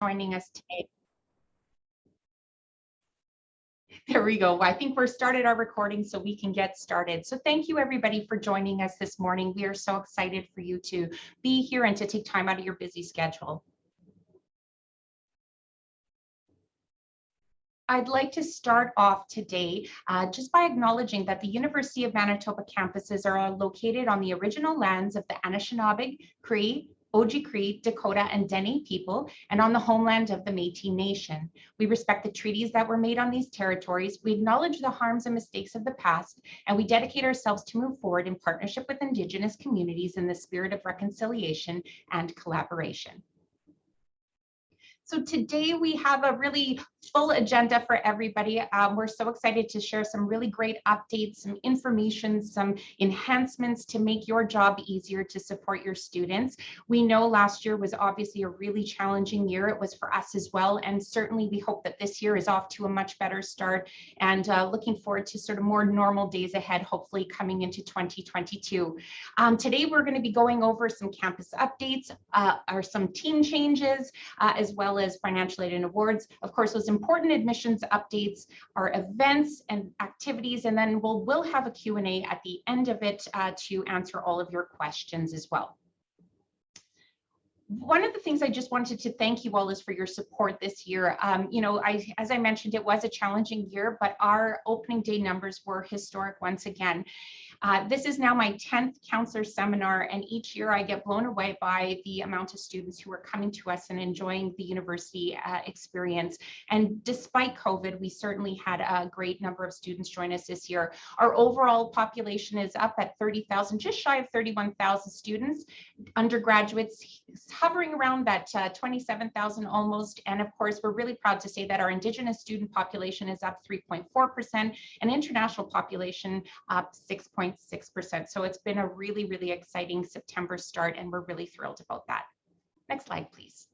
joining us today. There we go. I think we're started our recording so we can get started. So thank you everybody for joining us this morning. We are so excited for you to be here and to take time out of your busy schedule. I'd like to start off today just by acknowledging that the University of Manitoba campuses are located on the original lands of the Anishinaabe, Cree, Oji-Cree, Dakota, and Dene people, and on the homeland of the Métis Nation. We respect the treaties that were made on these territories, we acknowledge the harms and mistakes of the past, and we dedicate ourselves to move forward in partnership with Indigenous communities in the spirit of reconciliation and collaboration. So today we have a really full agenda for everybody. We're so excited to share some really great updates, some information, some enhancements to make your job easier to support your students. We know last year was obviously a really challenging year. It was for us as well. And certainly we hope that this year is off to a much better start and looking forward to sort of more normal days ahead, hopefully coming into 2022. Today we're going to be going over some campus updates, or some team changes, as well as financial aid and awards. Of course, those important admissions updates, our events and activities, and then we'll have a Q&A at the end of it to answer all of your questions as well. One of the things I just wanted to thank you all is for your support this year. As I mentioned, it was a challenging year, but our opening day numbers were historic once again. This is now my 10th Counsellors Seminar, and each year I get blown away by the amount of students who are coming to us and enjoying the university experience. And despite COVID, we certainly had a great number of students join us this year. Our overall population is up at 30,000, just shy of 31,000 students. Undergraduates hovering around that 27,000 almost. And of course, we're really proud to say that our Indigenous student population is up 3.4% and international population up 6.6%. So it's been a really, really exciting September start, and we're really thrilled about that. Next slide, please.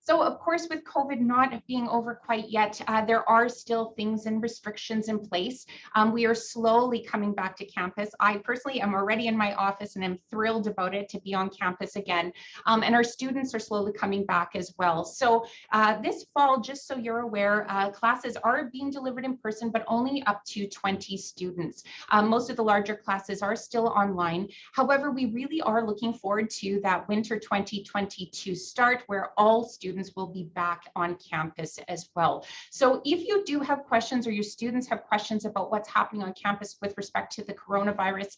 So of course, with COVID not being over quite yet, there are still things and restrictions in place. We are slowly coming back to campus. I personally am already in my office and I'm thrilled about it to be on campus again. And our students are slowly coming back as well. So this fall, just so you're aware, classes are being delivered in person, but only up to 20 students. Most of the larger classes are still online. However, we really are looking forward to that winter 2022 start where all students will be back on campus as well. So if you do have questions or your students have questions about what's happening on campus with respect to the coronavirus,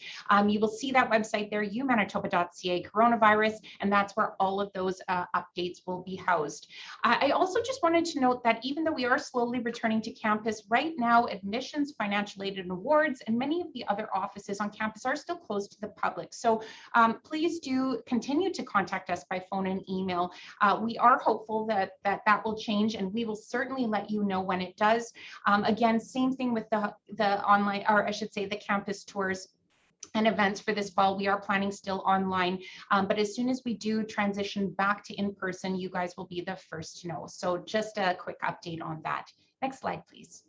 you will see that website there, umanitoba.ca coronavirus, and that's where all of those updates will be housed. I also just wanted to note that even though we are slowly returning to campus, right now admissions, financial aid and awards, and many of the other offices on campus are still closed to the public. So please do continue to contact us by phone and email. We are hopeful that will change, and we will certainly let you know when it does. Again, same thing with the online, or I should say the campus tours and events for this fall. We are planning still online, but as soon as we do transition back to in-person, you guys will be the first to know. So just a quick update on that. Next slide, please.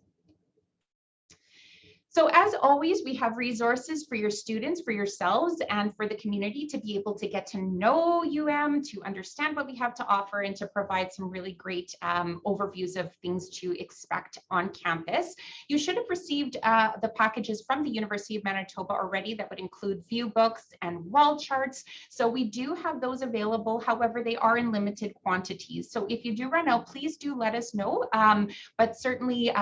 So as always, we have resources for your students, for yourselves, and for the community to be able to get to know to understand what we have to offer, and to provide some really great overviews of things to expect on campus. You should have received the packages from the University of Manitoba already that would include view books and wall charts. So we do have those available. However, they are in limited quantities. So if you do run out, please do let us know. But certainly,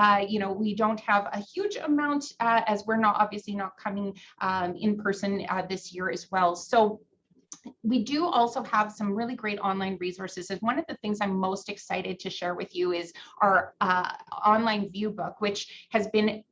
we don't have a huge amount as we're obviously not coming in person this year as well. So we do also have some really great online resources. And one of the things I'm most excited to share with you is our online view book, which has been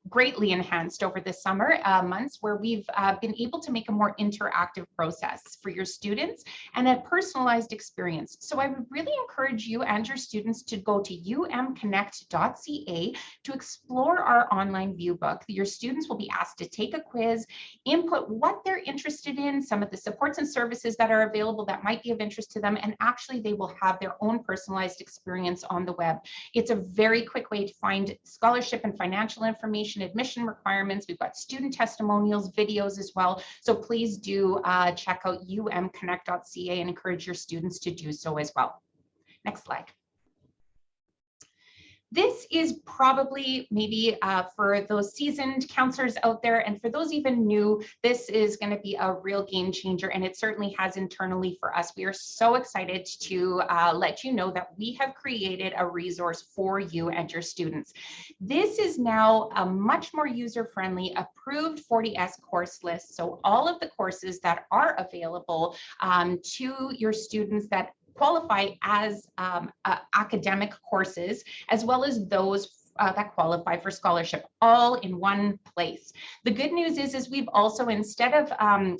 greatly enhanced over the summer months, where we've been able to make a more interactive process for your students and a personalized experience. So I would really encourage you and your students to go to umconnect.ca to explore our online view book. Your students will be asked to take a quiz, input what they're interested in, some of the supports and services that are available that might be of interest to them, and actually they will have their own personalized experience on the web. It's a very quick way to find scholarship and financial information information, admission requirements. We've got student testimonials, videos as well. So please do check out umconnect.ca and encourage your students to do so as well. Next slide. This is probably maybe for those seasoned counselors out there, and for those even new, this is going to be a real game changer, and it certainly has internally for us. We are so excited to let you know that we have created a resource for you and your students. This is now a much more user-friendly, approved 40S course list. So all of the courses that are available to your students that qualify as academic courses, as well as those that qualify for scholarship, all in one place. The good news is we've also, instead of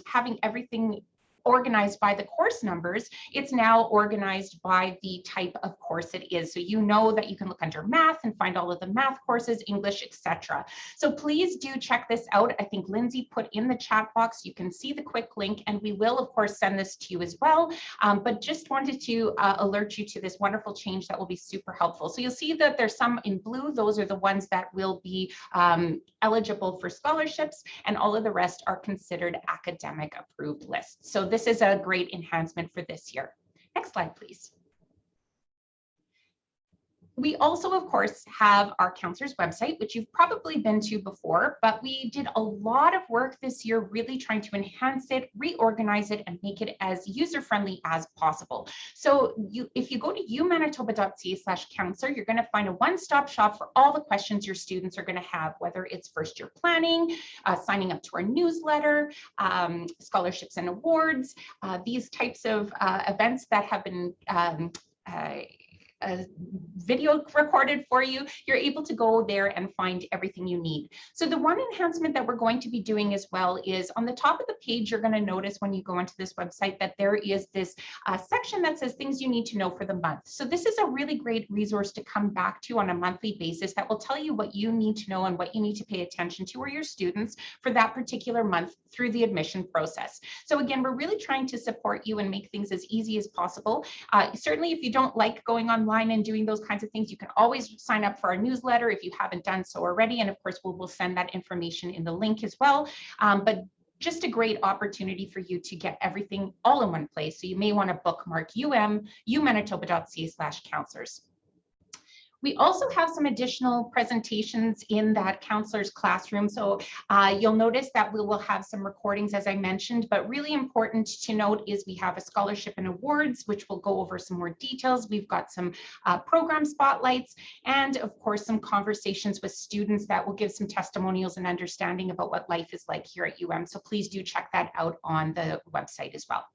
having everything organized by the course numbers, it's now organized by the type of course it is. So you know that you can look under math and find all of the math courses, English, etc. So please do check this out. I think Lindsay put in the chat box, you can see the quick link, and we will of course send this to you as well. But just wanted to alert you to this wonderful change that will be super helpful. So you'll see that there's some in blue, those are the ones that will be eligible for scholarships, and all of the rest are considered academic approved lists. So this is a great enhancement for this year. Next slide, please. We also, of course, have our counselors website, which you've probably been to before, but we did a lot of work this year really trying to enhance it, reorganize it, and make it as user-friendly as possible. So if you go to umanitoba.ca/counselor, you're going to find a one-stop shop for all the questions your students are going to have, whether it's first-year planning, signing up to our newsletter, scholarships and awards, these types of events that have been a video recorded for you. You're able to go there and find everything you need. So the one enhancement that we're going to be doing as well is on the top of the page, you're going to notice when you go onto this website that there is this section that says things you need to know for the month. So this is a really great resource to come back to on a monthly basis that will tell you what you need to know and what you need to pay attention to, or your students, for that particular month through the admission process. So again, we're really trying to support you and make things as easy as possible. Certainly, if you don't like going online and doing those kinds of things, you can always sign up for our newsletter if you haven't done so already. And of course, we'll send that information in the link as well. But just a great opportunity for you to get everything all in one place. So you may want to bookmark umanitoba.ca/counselors. We also have some additional presentations in that counselor's classroom. So you'll notice that we will have some recordings, as I mentioned, but really important to note is we have a scholarship and awards, which will go over some more details. We've got some program spotlights, and of course, some conversations with students that will give some testimonials and understanding about what life is like here at UM. So please do check that out on the website as well.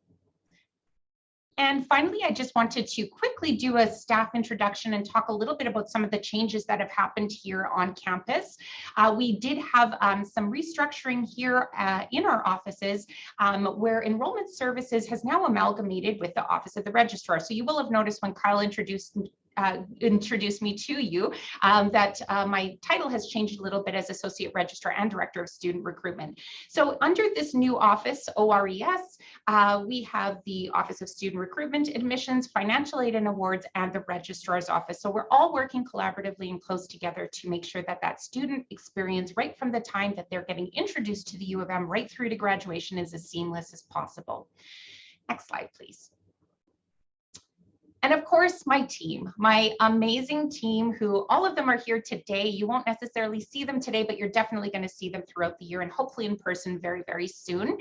And finally, I just wanted to quickly do a staff introduction and talk a little bit about some of the changes that have happened here on campus. We did have some restructuring here in our offices where enrollment services has now amalgamated with the Office of the Registrar. So you will have noticed when Kyle introduced me to you that my title has changed a little bit as Associate Registrar and Director of Student Recruitment. So under this new office, ORES, we have the Office of Student Recruitment, Admissions, Financial Aid and Awards, and the Registrar's Office. So we're all working collaboratively and close together to make sure that that student experience right from the time that they're getting introduced to the U of M right through to graduation is as seamless as possible. Next slide, please. And of course, my team, my amazing team, who all of them are here today. You won't necessarily see them today, but you're definitely going to see them throughout the year and hopefully in person very, very soon.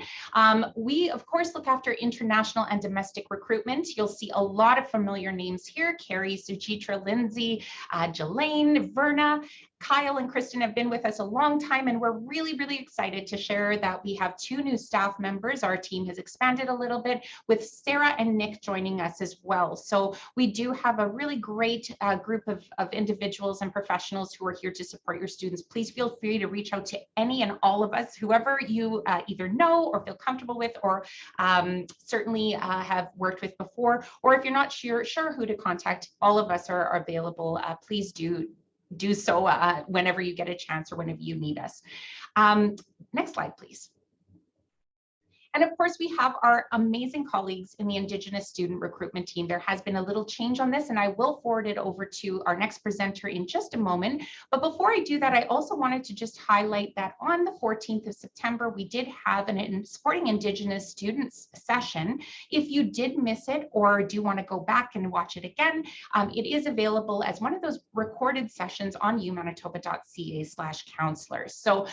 We, of course, look after international and domestic recruitment. You'll see a lot of familiar names here: Carrie, Sujitra, Lindsay, Jelaine, Verna. Kyle and Kristen have been with us a long time, and we're really, really excited to share that we have 2 new staff members. Our team has expanded a little bit with Sarah and Nick joining us as well. So we do have a really great group of individuals and professionals who are here to support your students. Please feel free to reach out to any and all of us, whoever you either know or feel comfortable with, or certainly have worked with before. Or if you're not sure who to contact, all of us are available. Please do so whenever you get a chance or whenever you need us. Next slide, please. And of course, we have our amazing colleagues in the Indigenous student recruitment team. There has been a little change on this, and I will forward it over to our next presenter in just a moment. But before I do that, I also wanted to just highlight that on the 14th of September, we did have an Supporting Indigenous Students session. If you did miss it or do want to go back and watch it again, it is available as one of those recorded sessions on umanitoba.ca/counselors. So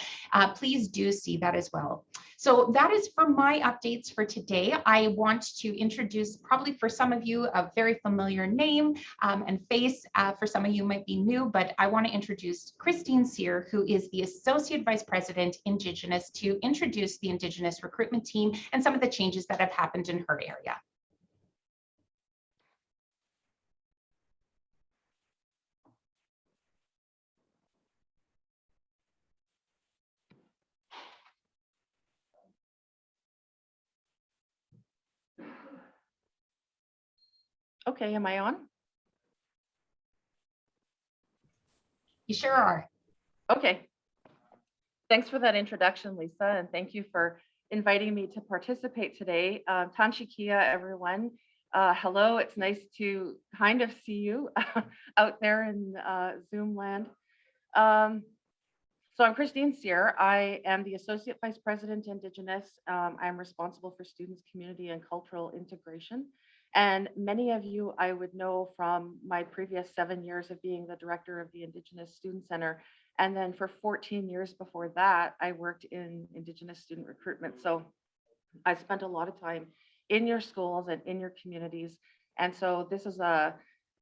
please do see that as well. So that is for my updates for today. I want to introduce, probably for some of you, a very familiar name and face. For some of you might be new, but I want to introduce Christine Sear, who is the Associate Vice President Indigenous, to introduce the Indigenous recruitment team and some of the changes that have happened in her area. Okay, am I on? You sure are. Okay. Thanks for that introduction, Lisa, and thank you for inviting me to participate today. Tanshikia, everyone. Hello, it's nice to kind of see you out there in Zoom land. So I'm Christine Sear. I am the Associate Vice President Indigenous. I'm responsible for students, community, and cultural integration. And many of you I would know from my previous 7 years of being the director of the Indigenous Student Center. And then for 14 years before that, I worked in Indigenous student recruitment. So I spent a lot of time in your schools and in your communities. And so this is a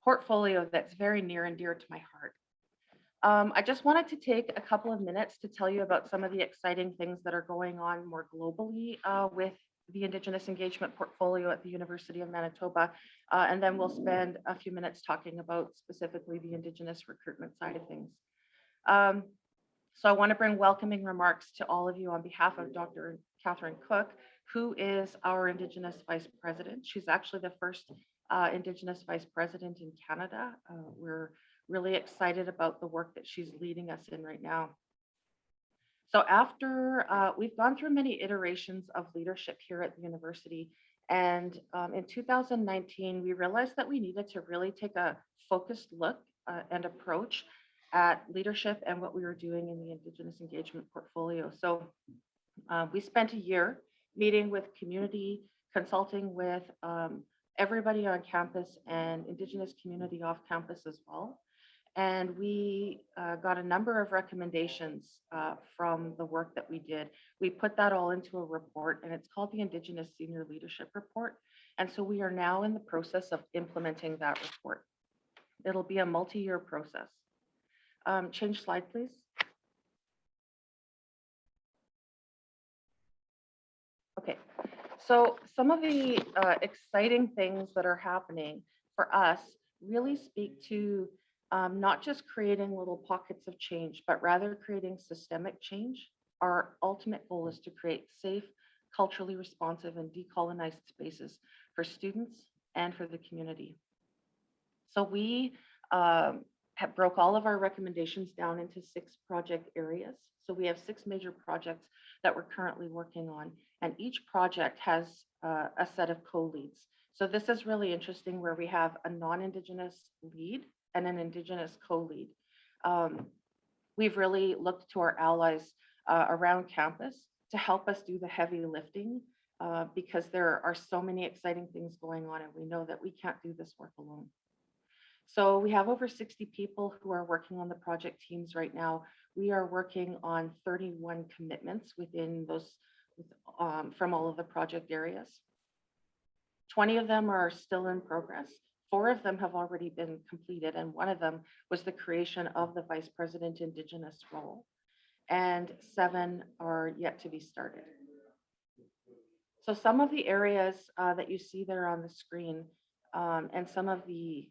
portfolio that's very near and dear to my heart. I just wanted to take a couple of minutes to tell you about some of the exciting things that are going on more globally with the Indigenous engagement portfolio at the University of Manitoba, and then we'll spend a few minutes talking about specifically the Indigenous recruitment side of things. So I want to bring welcoming remarks to all of you on behalf of Dr. Catherine Cook, who is our Indigenous Vice President. She's actually the first Indigenous Vice President in Canada. We're really excited about the work that she's leading us in right now. So after we've gone through many iterations of leadership here at the university, and in 2019, we realized that we needed to really take a focused look and approach at leadership and what we were doing in the Indigenous engagement portfolio. So we spent a year meeting with community, consulting with everybody on campus and Indigenous community off campus as well. And we got a number of recommendations from the work that we did. We put that all into a report, and it's called the Indigenous Senior Leadership Report. And so we are now in the process of implementing that report. It'll be a multi-year process. Change slide, please. Okay, so some of the exciting things that are happening for us really speak to not just creating little pockets of change, but rather creating systemic change. Our ultimate goal is to create safe, culturally responsive, and decolonized spaces for students and for the community. So we have broke all of our recommendations down into 6 project areas. So we have 6 major projects that we're currently working on, and each project has a set of co-leads. So this is really interesting, where we have a non-Indigenous lead and an Indigenous co-lead. We've really looked to our allies around campus to help us do the heavy lifting because there are so many exciting things going on, and we know that we can't do this work alone. So we have over 60 people who are working on the project teams right now. We are working on 31 commitments within those from all of the project areas. 20 of them are still in progress. 4 of them have already been completed, and 1 of them was the creation of the Vice President Indigenous role, and 7 are yet to be started. So some of the areas that you see there on the screen and some of the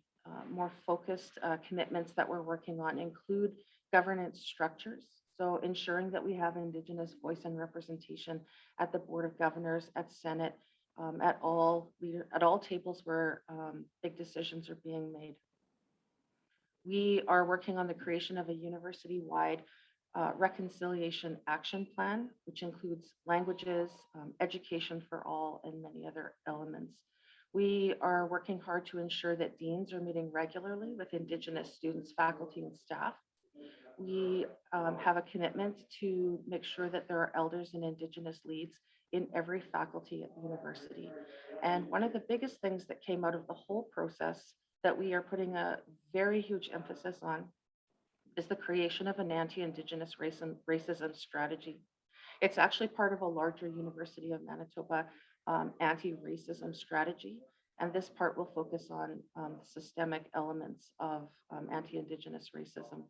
more focused commitments that we're working on include governance structures. So ensuring that we have Indigenous voice and representation at the Board of Governors, at Senate, at all tables where big decisions are being made. We are working on the creation of a university-wide reconciliation action plan, which includes languages, education for all, and many other elements. We are working hard to ensure that deans are meeting regularly with Indigenous students, faculty, and staff. We have a commitment to make sure that there are elders and Indigenous leads in every faculty at the university. And one of the biggest things that came out of the whole process that we are putting a very huge emphasis on is the creation of an anti-Indigenous racism strategy. It's actually part of a larger University of Manitoba anti-racism strategy. And this part will focus on systemic elements of anti-Indigenous racism.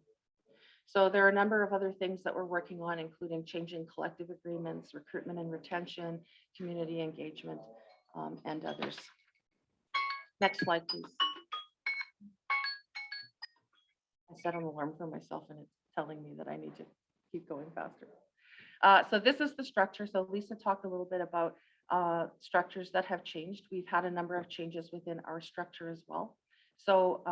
So there are a number of other things that we're working on, including changing collective agreements, recruitment and retention, community engagement, and others. Next slide, please. I set an alarm for myself and it's telling me that I need to keep going faster. So this is the structure. So Lisa talked a little bit about structures that have changed. We've had a number of changes within our structure as well. So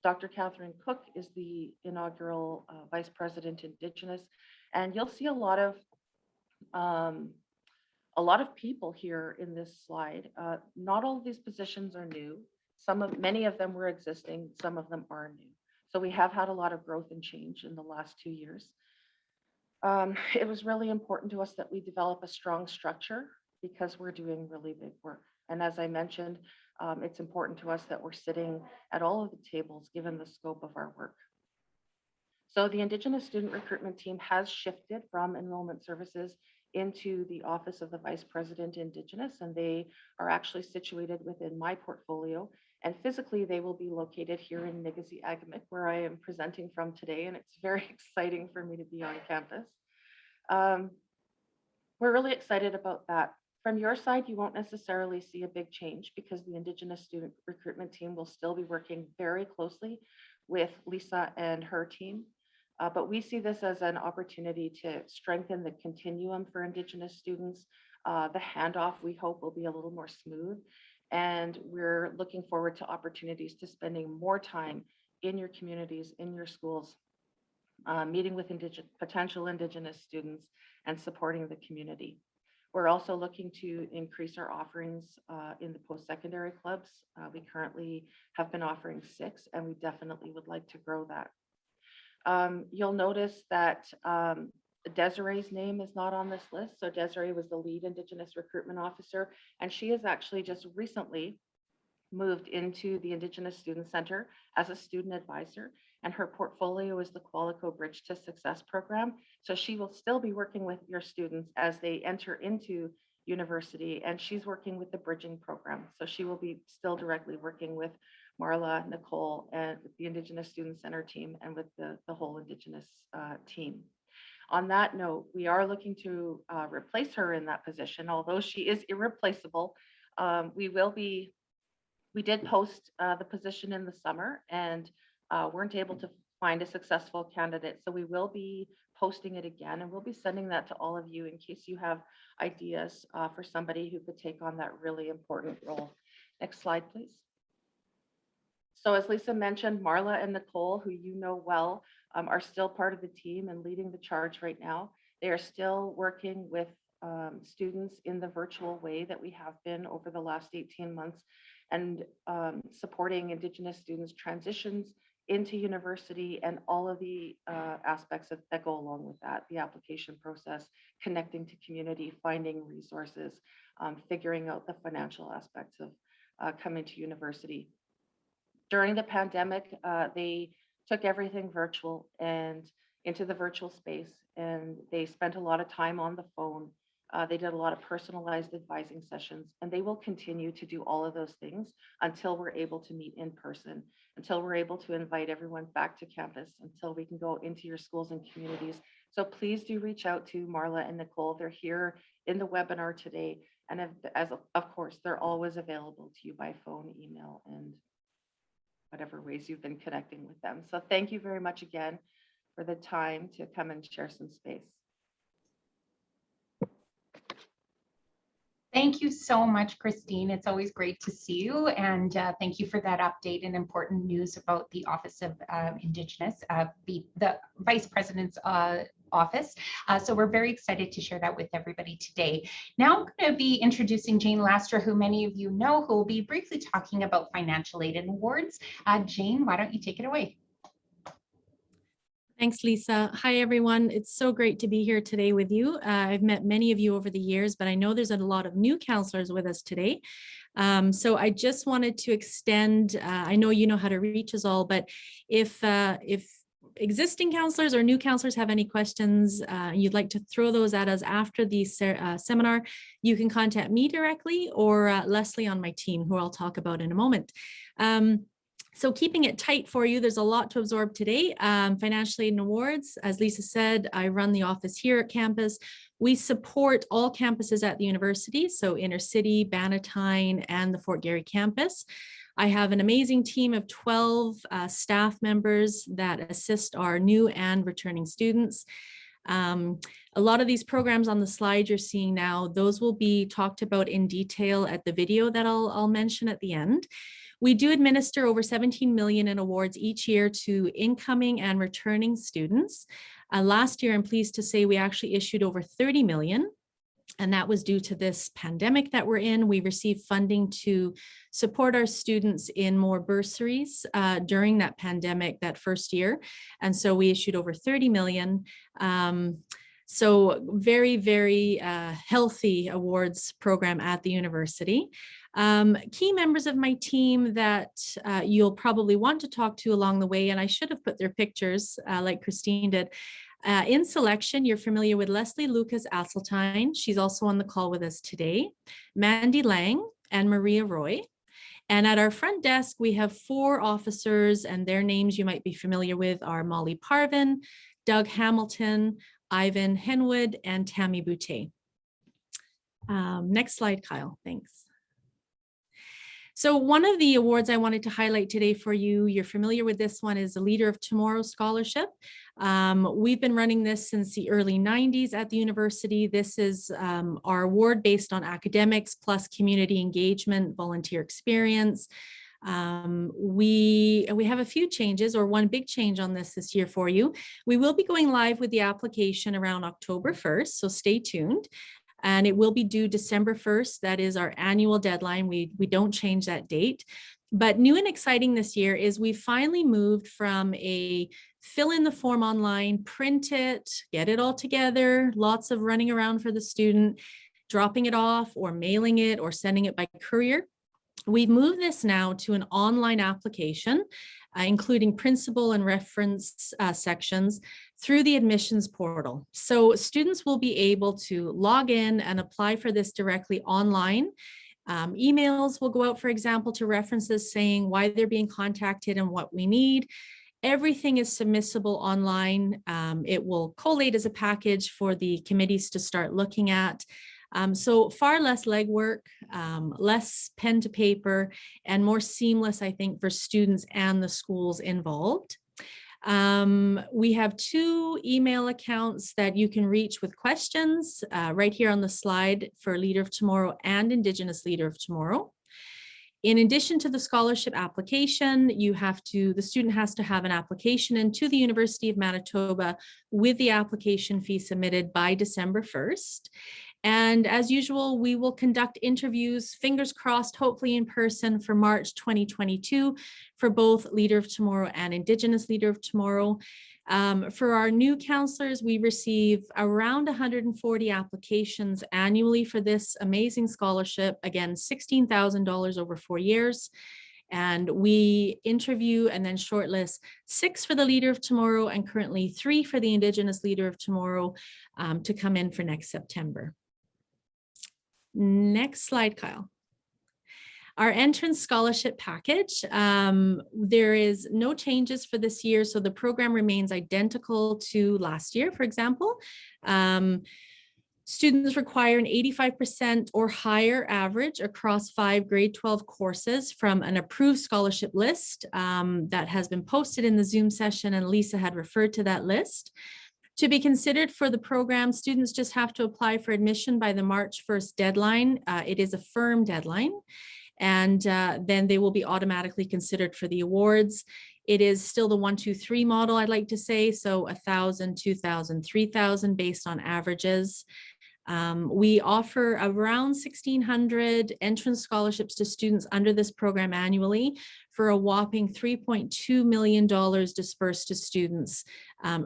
Dr. Catherine Cook is the inaugural Vice President Indigenous, and you'll see a lot of people here in this slide. Not all of these positions are new. Many of them were existing, some of them are new. So we have had a lot of growth and change in the last 2 years. It was really important to us that we develop a strong structure because we're doing really big work. And as I mentioned, it's important to us that we're sitting at all of the tables given the scope of our work. So the Indigenous student recruitment team has shifted from enrollment services into the Office of the Vice President Indigenous, and they are actually situated within my portfolio. And physically, they will be located here in Nigasi-Agamik, where I am presenting from today, and it's very exciting for me to be on campus. We're really excited about that. From your side, you won't necessarily see a big change because the Indigenous student recruitment team will still be working very closely with Lisa and her team. But we see this as an opportunity to strengthen the continuum for Indigenous students. The handoff, we hope, will be a little more smooth. And we're looking forward to opportunities to spending more time in your communities, in your schools, meeting with potential Indigenous students and supporting the community. We're also looking to increase our offerings in the post-secondary clubs. We currently have been offering 6, and we definitely would like to grow that. You'll notice that Desiree's name is not on this list. So Desiree was the lead Indigenous recruitment officer, and she has actually just recently moved into the Indigenous Student Center as a student advisor, and her portfolio is the Qualico Bridge to Success program. So she will still be working with your students as they enter into university, and she's working with the bridging program. So she will be still directly working with Marla, Nicole, and with the Indigenous Student Center team and with the whole Indigenous team. On that note, we are looking to replace her in that position, although she is irreplaceable. We did post the position in the summer and weren't able to find a successful candidate. So we will be posting it again, and we'll be sending that to all of you in case you have ideas for somebody who could take on that really important role. Next slide, please. So as Lisa mentioned, Marla and Nicole, who you know well, are still part of the team and leading the charge right now. They are still working with students in the virtual way that we have been over the last 18 months and supporting Indigenous students' transitions into university and all of the aspects that go along with that, the application process, connecting to community, finding resources, figuring out the financial aspects of coming to university. During the pandemic, they took everything virtual and into the virtual space, and they spent a lot of time on the phone. They did a lot of personalized advising sessions, and they will continue to do all of those things until we're able to meet in person, until we're able to invite everyone back to campus, until we can go into your schools and communities. So please do reach out to Marla and Nicole. They're here in the webinar today. And of course, they're always available to you by phone, email, and whatever ways you've been connecting with them. So thank you very much again for the time to come and share some space. Thank you. Thank you so much, Christine. It's always great to see you. And thank you for that update and important news about the Office of Indigenous, the Vice President's office. So we're very excited to share that with everybody today. Now I'm going to be introducing Jane Lastra, who many of you know, who will be briefly talking about financial aid and awards. Jane, why don't you take it away? Thanks, Lisa. Hi, everyone. It's so great to be here today with you. I've met many of you over the years, but I know there's a lot of new counselors with us today. So I just wanted to extend, I know you know how to reach us all, but if existing counselors or new counselors have any questions, you'd like to throw those at us after the seminar, you can contact me directly or Leslie on my team, who I'll talk about in a moment. So keeping it tight for you, there's a lot to absorb today. Financial aid and awards, as Lisa said, I run the office here at campus. We support all campuses at the university, so Inner City, Bannatyne, and the Fort Garry campus. I have an amazing team of 12 staff members that assist our new and returning students. A lot of these programs on the slide you're seeing now, those will be talked about in detail at the video that I'll mention at the end. We do administer over 17 million in awards each year to incoming and returning students. Last year, I'm pleased to say we actually issued over 30 million. And that was due to this pandemic that we're in. We received funding to support our students in more bursaries during that pandemic, that first year. And so we issued over 30 million. So very, very healthy awards program at the university. Key members of my team that you'll probably want to talk to along the way, and I should have put their pictures like Christine did. In selection, you're familiar with Leslie Lucas Asseltine. She's also on the call with us today. Mandy Lang and Maria Roy. And at our front desk, we have 4 officers, and their names you might be familiar with are Molly Parvin, Doug Hamilton, Ivan Henwood, and Tammy Boutte. Next slide, Kyle, thanks. So one of the awards I wanted to highlight today for you, you're familiar with this one, is the Leader of Tomorrow Scholarship. We've been running this since the early 90s at the university. This is our award based on academics plus community engagement, volunteer experience. We have a few changes, or one big change on this year for you. We will be going live with the application around October 1st, so stay tuned. And it will be due December 1st. That is our annual deadline. We don't change that date. But new and exciting this year is we finally moved from a fill in the form online, print it, get it all together, lots of running around for the student, dropping it off or mailing it or sending it by courier. We've moved this now to an online application, including principal and reference sections through the admissions portal. So students will be able to log in and apply for this directly online. Emails will go out, for example, to references saying why they're being contacted and what we need. Everything is submissible online. It will collate as a package for the committees to start looking at. So far less legwork, less pen to paper, and more seamless, I think, for students and the schools involved. We have 2 email accounts that you can reach with questions right here on the slide for Leader of Tomorrow and Indigenous Leader of Tomorrow. In addition to the scholarship application, the student has to have an application into the University of Manitoba with the application fee submitted by December 1st. And as usual, we will conduct interviews, fingers crossed, hopefully in person, for March 2022 for both Leader of Tomorrow and Indigenous Leader of Tomorrow. For our new counselors, we receive around 140 applications annually for this amazing scholarship. Again, $16,000 over 4 years. And we interview and then shortlist 6 for the Leader of Tomorrow and currently 3 for the Indigenous Leader of Tomorrow to come in for next September. Next slide, Kyle. Our entrance scholarship package, there is no changes for this year, so the program remains identical to last year, for example. Students require an 85% or higher average across 5 grade 12 courses from an approved scholarship list that has been posted in the Zoom session, and Lisa had referred to that list. To be considered for the program, students just have to apply for admission by the March 1st deadline. It is a firm deadline, and then they will be automatically considered for the awards. It is still the 1, 2, 3 model, I'd like to say, so 1,000, 2,000, 3,000 based on averages. We offer around 1,600 entrance scholarships to students under this program annually for a whopping $3.2 million dispersed to students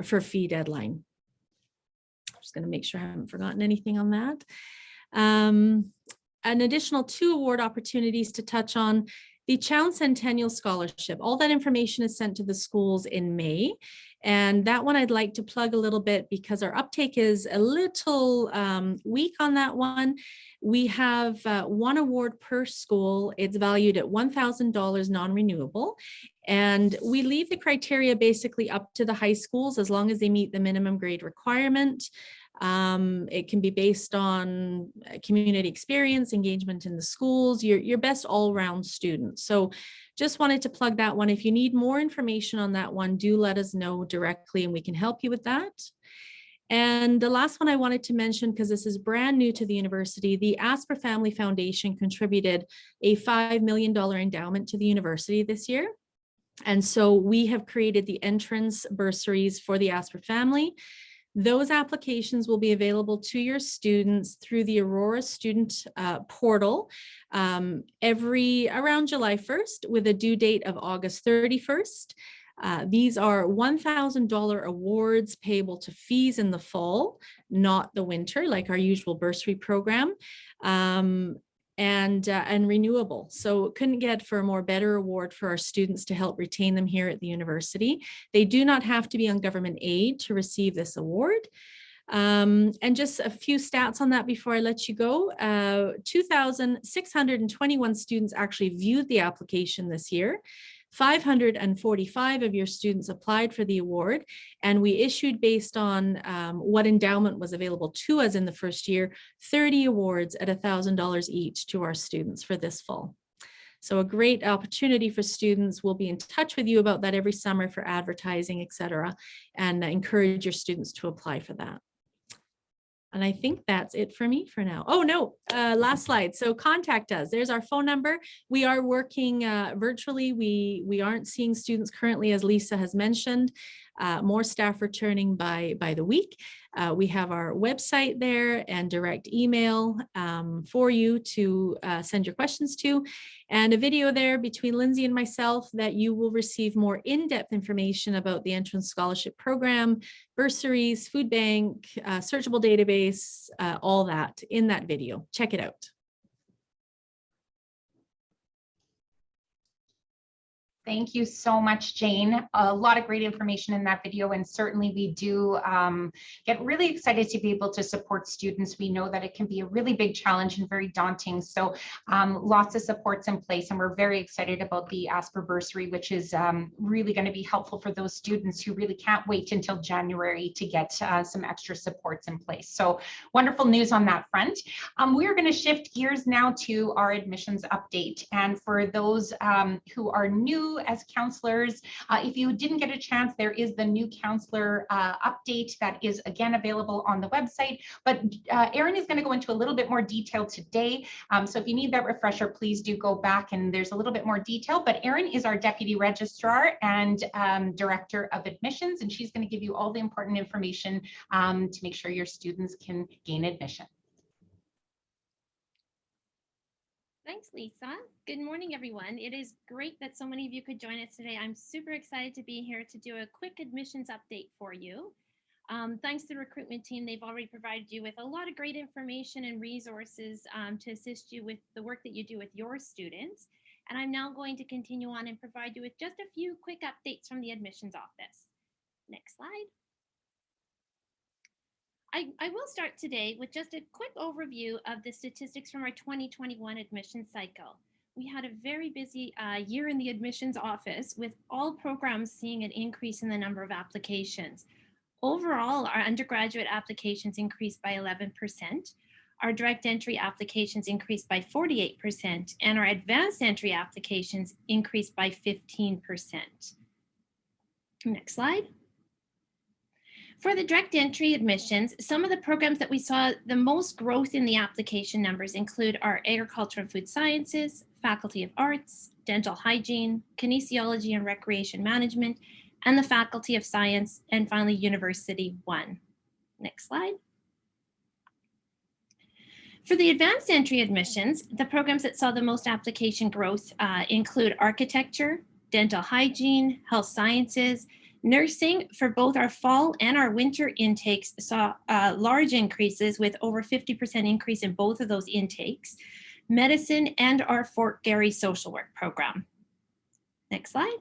for fee deadline. I'm just going to make sure I haven't forgotten anything on that. An additional 2 award opportunities to touch on. The Chown Centennial Scholarship, all that information is sent to the schools in May. And that one I'd like to plug a little bit because our uptake is a little weak on that one. We have 1 award per school. It's valued at $1,000 non-renewable. And we leave the criteria basically up to the high schools as long as they meet the minimum grade requirement. It can be based on community experience, engagement in the schools, your best all-round student. So just wanted to plug that one. If you need more information on that one, do let us know directly and we can help you with that. And the last one I wanted to mention, because this is brand new to the university, the Asper Family Foundation contributed a $5 million endowment to the university this year. And so we have created the entrance bursaries for the Asper family. Those applications will be available to your students through the Aurora student portal around July 1st with a due date of August 31st. These are $1,000 awards payable to fees in the fall, not the winter, like our usual bursary program. And renewable. So couldn't get for a more better award for our students to help retain them here at the university. They do not have to be on government aid to receive this award. And just a few stats on that before I let you go. 2,621 students actually viewed the application this year. 545 of your students applied for the award, and we issued, based on what endowment was available to us in the first year, 30 awards at $1,000 each to our students for this fall. So a great opportunity for students. We'll be in touch with you about that every summer for advertising, etc., and encourage your students to apply for that. And I think that's it for me for now. Oh, no, last slide. So contact us. There's our phone number. We are working virtually. We aren't seeing students currently, as Lisa has mentioned. More staff returning by the week. We have our website there and direct email for you to send your questions to, and a video there between Lindsay and myself that you will receive more in-depth information about the entrance scholarship program, bursaries, food bank, searchable database, all that in that video. Check it out. Thank you so much, Jane. A lot of great information in that video, and certainly we do get really excited to be able to support students. We know that it can be a really big challenge and very daunting, so lots of supports in place, and we're very excited about the Asper Bursary, which is really going to be helpful for those students who really can't wait until January to get some extra supports in place. So wonderful news on that front. We are going to shift gears now to our admissions update, and for those who are new as counselors, if you didn't get a chance, there is the new counselor update that is again available on the website, but Erin is going to go into a little bit more detail today. So if you need that refresher, please do go back and there's a little bit more detail, but Erin is our Deputy Registrar and Director of Admissions, and she's going to give you all the important information to make sure your students can gain admission. Thanks, Lisa. Good morning, everyone. It is great that so many of you could join us today. I'm super excited to be here to do a quick admissions update for you. Thanks to the recruitment team, they've already provided you with a lot of great information and resources to assist you with the work that you do with your students. And I'm now going to continue on and provide you with just a few quick updates from the admissions office. Next slide. I will start today with just a quick overview of the statistics from our 2021 admissions cycle. We had a very busy year in the admissions office, with all programs seeing an increase in the number of applications. Overall, our undergraduate applications increased by 11%, our direct entry applications increased by 48%, and our advanced entry applications increased by 15%. Next slide. For the direct entry admissions, some of the programs that we saw the most growth in the application numbers include our Agriculture and Food Sciences, Faculty of Arts, Dental Hygiene, Kinesiology and Recreation Management, and the Faculty of Science, and finally University 1. Next slide. For the advanced entry admissions, the programs that saw the most application growth include Architecture, Dental Hygiene, Health Sciences, Nursing. For both our fall and our winter intakes saw large increases with over 50% increase in both of those intakes. Medicine and our Fort Garry social work program. Next slide.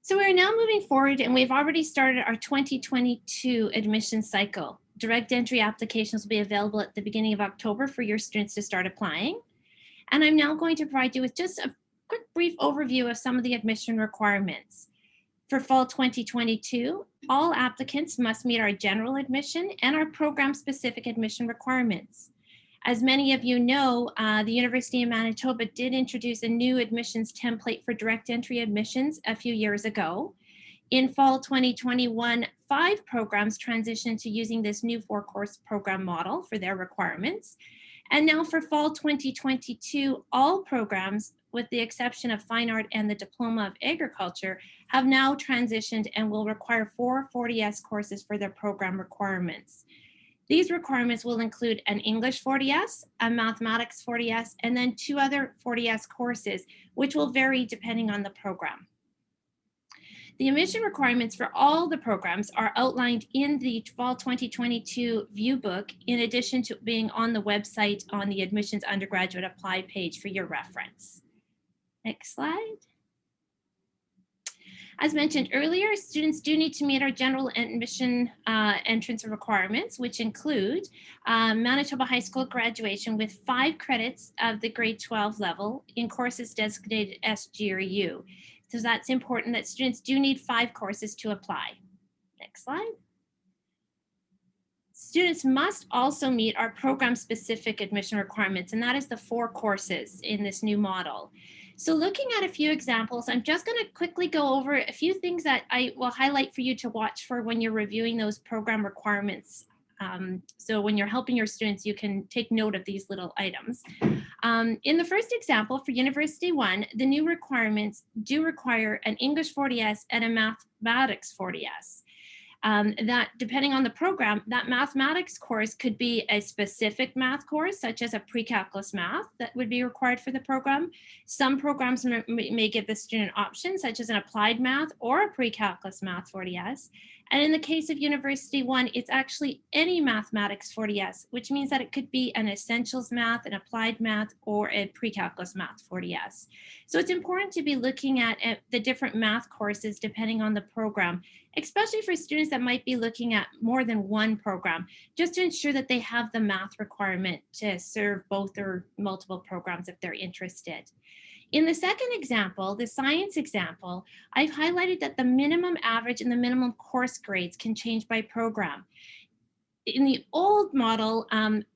So we're now moving forward and we've already started our 2022 admission cycle. Direct entry applications will be available at the beginning of October for your students to start applying. And I'm now going to provide you with just a quick brief overview of some of the admission requirements. For fall 2022, all applicants must meet our general admission and our program-specific admission requirements. As many of you know, the University of Manitoba did introduce a new admissions template for direct entry admissions a few years ago. In fall 2021, 5 programs transitioned to using this new 4-course program model for their requirements. And now for fall 2022, all programs, with the exception of Fine Art and the Diploma of Agriculture, have now transitioned and will require 4 40S courses for their program requirements. These requirements will include an English 40S, a Mathematics 40S, and then 2 other 40S courses, which will vary depending on the program. The admission requirements for all the programs are outlined in the fall 2022 view book, in addition to being on the website on the Admissions Undergraduate Apply page for your reference. Next slide. As mentioned earlier, students do need to meet our general admission entrance requirements, which include Manitoba High School graduation with 5 credits of the grade 12 level in courses designated SG or U. So that's important that students do need 5 courses to apply. Next slide. Students must also meet our program-specific admission requirements, and that is the 4 courses in this new model. So looking at a few examples, I'm just going to quickly go over a few things that I will highlight for you to watch for when you're reviewing those program requirements. So when you're helping your students, you can take note of these little items. In the first example, for University 1, the new requirements do require an English 40S and a Mathematics 40S. That depending on the program, that mathematics course could be a specific math course, such as a pre-calculus math that would be required for the program. Some programs may give the student options, such as an applied math or a pre-calculus math 40S. And in the case of University 1, it's actually any mathematics 40S, which means that it could be an essentials math, an applied math, or a pre-calculus math 40S. So it's important to be looking at the different math courses depending on the program, especially for students that might be looking at more than one program, just to ensure that they have the math requirement to serve both or multiple programs if they're interested. In the second example, the science example, I've highlighted that the minimum average and the minimum course grades can change by program. In the old model,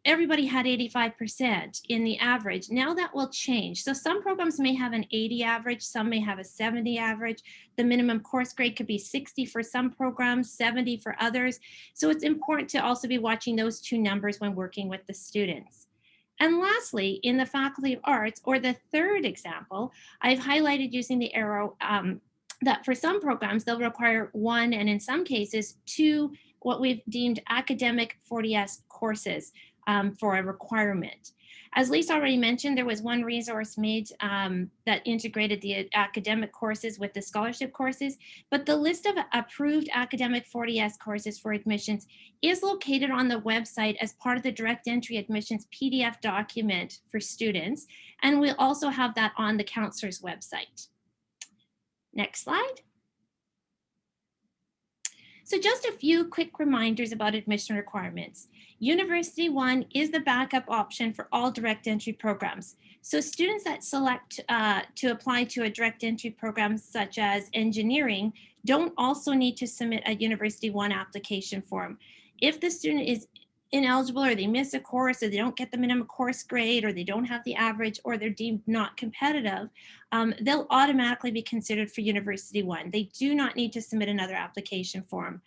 everybody had 85% in the average. Now that will change. So some programs may have an 80 average, some may have a 70 average. The minimum course grade could be 60 for some programs, 70 for others. So it's important to also be watching those 2 numbers when working with the students. And lastly, in the Faculty of Arts, or the third example, I've highlighted using the arrow that for some programs, they'll require 1 and in some cases 2 what we've deemed academic 40S courses for a requirement. As Lisa already mentioned, there was one resource made that integrated the academic courses with the scholarship courses, but the list of approved academic 40S courses for admissions is located on the website as part of the direct entry admissions PDF document for students, and we'll also have that on the counselor's website. Next slide. So just a few quick reminders about admission requirements. University 1 is the backup option for all direct entry programs. So students that select to apply to a direct entry program such as engineering don't also need to submit a University 1 application form. If the student is ineligible, or they miss a course, or they don't get the minimum course grade, or they don't have the average, or they're deemed not competitive, they'll automatically be considered for University 1. They do not need to submit another application form.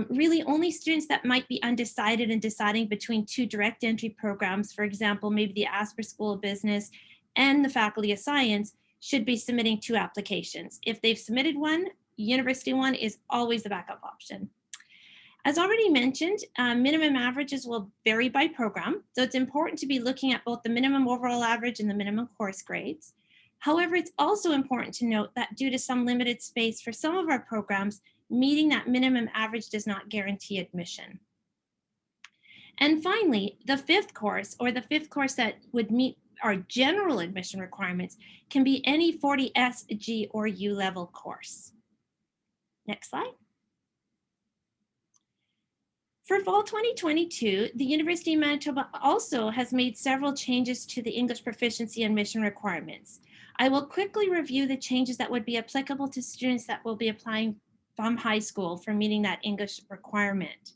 Really, only students that might be undecided and deciding between two direct entry programs, for example, maybe the Asper School of Business and the Faculty of Science, should be submitting 2 applications. If they've submitted one, University 1 is always the backup option. As already mentioned, minimum averages will vary by program, so it's important to be looking at both the minimum overall average and the minimum course grades. However, it's also important to note that due to some limited space for some of our programs, meeting that minimum average does not guarantee admission. And finally, the 5th course, or the 5th course that would meet our general admission requirements, can be any 40S, G, or U level course. Next slide. For fall 2022, the University of Manitoba also has made several changes to the English proficiency admission requirements. I will quickly review the changes that would be applicable to students that will be applying from high school for meeting that English requirement.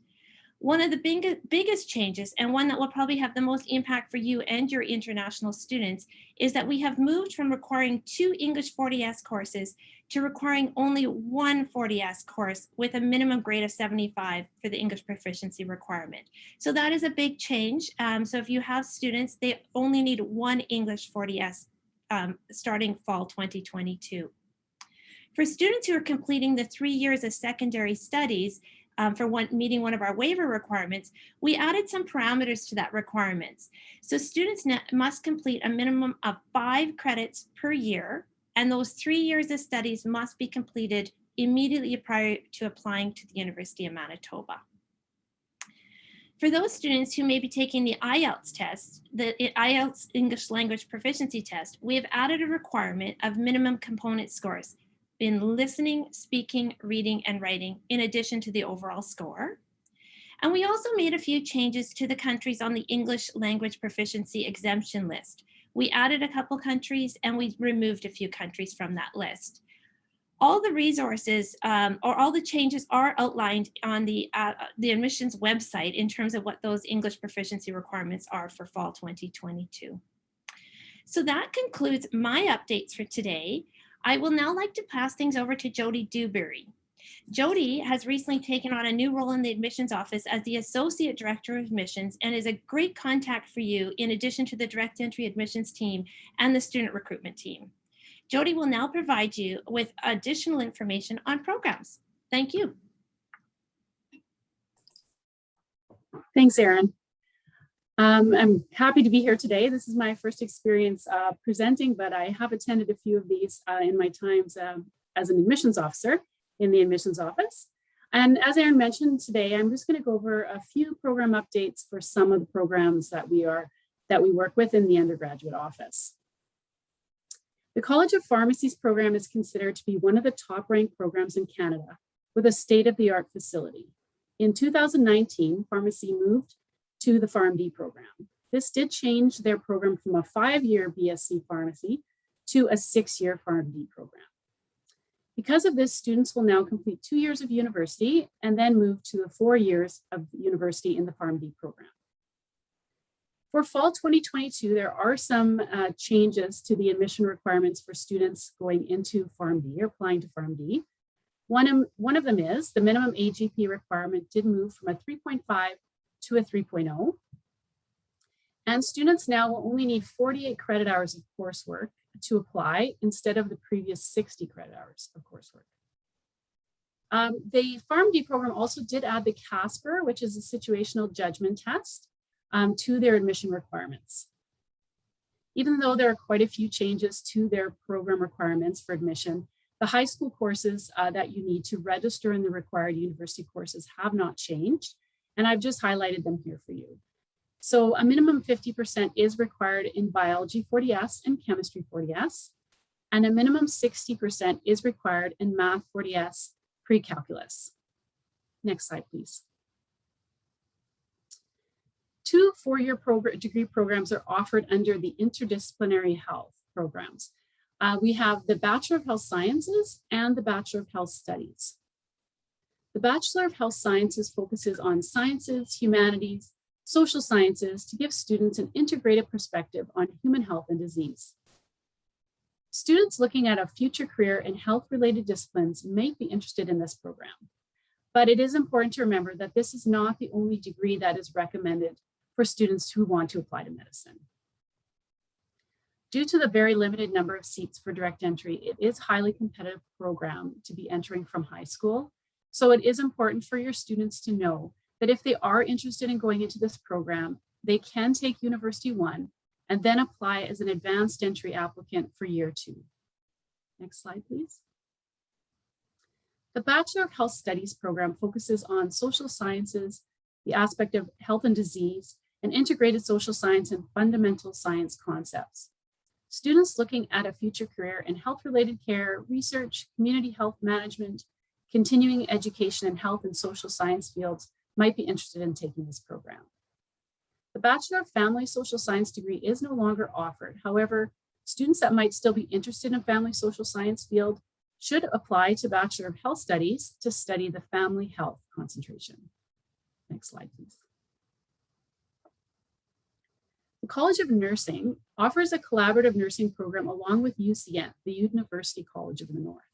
One of the biggest changes, and one that will probably have the most impact for you and your international students, is that we have moved from requiring 2 English 40S courses to requiring only 1 40S course with a minimum grade of 75 for the English proficiency requirement. So that is a big change. So if you have students, they only need 1 English 40S starting fall 2022. For students who are completing the 3 years of secondary studies, for meeting one of our waiver requirements, we added some parameters to that requirements. So students must complete a minimum of 5 credits per year, and those 3 years of studies must be completed immediately prior to applying to the University of Manitoba. For those students who may be taking the IELTS test, the IELTS English Language Proficiency Test, we have added a requirement of minimum component scores in listening, speaking, reading, and writing, in addition to the overall score. And we also made a few changes to the countries on the English language proficiency exemption list. We added a couple countries and we removed a few countries from that list. All the resources or all the changes are outlined on the admissions website in terms of what those English proficiency requirements are for fall 2022. So that concludes my updates for today. I will now like to pass things over to Jody Dewberry. Jody has recently taken on a new role in the admissions office as the Associate Director of Admissions and is a great contact for you in addition to the direct entry admissions team and the student recruitment team. Jody will now provide you with additional information on programs. Thank you. Thanks, Erin. I'm happy to be here today. This is my first experience presenting, but I have attended a few of these in my times as an admissions officer in the admissions office. And as Erin mentioned today, I'm just going to go over a few program updates for some of the programs that we work with in the undergraduate office. The College of Pharmacy's program is considered to be one of the top-ranked programs in Canada with a state-of-the-art facility. In 2019, Pharmacy moved to the PharmD program. This did change their program from a 5-year BSc Pharmacy to a 6-year PharmD program. Because of this, students will now complete 2 years of university and then move to the 4 years of university in the PharmD program. For fall 2022, there are some changes to the admission requirements for students going into PharmD or applying to PharmD. One of them is the minimum AGP requirement did move from a 3.5 to a 3.0. And students now will only need 48 credit hours of coursework to apply instead of the previous 60 credit hours of coursework. The PharmD program also did add the CASPER, which is a situational judgment test, to their admission requirements. Even though there are quite a few changes to their program requirements for admission, the high school courses that you need to register in the required university courses have not changed. And I've just highlighted them here for you. So a minimum 50% is required in biology 40S and chemistry 40S, and a minimum 60% is required in math 40S pre-calculus. Next slide, please. 2 4-year degree programs are offered under the interdisciplinary health programs. We have the Bachelor of Health Sciences and the Bachelor of Health Studies. The Bachelor of Health Sciences focuses on sciences, humanities, social sciences to give students an integrated perspective on human health and disease. Students looking at a future career in health-related disciplines may be interested in this program, but it is important to remember that this is not the only degree that is recommended for students who want to apply to medicine. Due to the very limited number of seats for direct entry, it is a highly competitive program to be entering from high school. So it is important for your students to know that if they are interested in going into this program, they can take University 1 and then apply as an advanced entry applicant for year 2. Next slide, please. The Bachelor of Health Studies program focuses on social sciences, the aspect of health and disease, and integrated social science and fundamental science concepts. Students looking at a future career in health-related care, research, community health management, continuing education in health and social science fields might be interested in taking this program. The Bachelor of Family Social Science degree is no longer offered. However, students that might still be interested in family social science field should apply to Bachelor of Health Studies to study the family health concentration. Next slide, please. The College of Nursing offers a collaborative nursing program along with UCN, the University College of the North.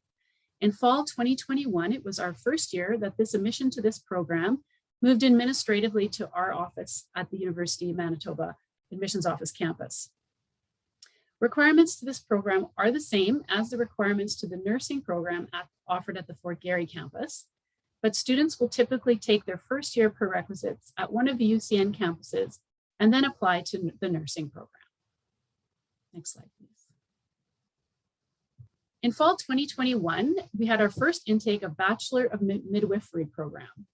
In fall 2021, it was our first year that this admission to this program moved administratively to our office at the University of Manitoba Admissions Office campus. Requirements to this program are the same as the requirements to the nursing program offered at the Fort Garry campus, but students will typically take their first year prerequisites at one of the UCN campuses and then apply to the nursing program. Next slide, please. In fall 2021, we had our first intake of Bachelor of Midwifery program.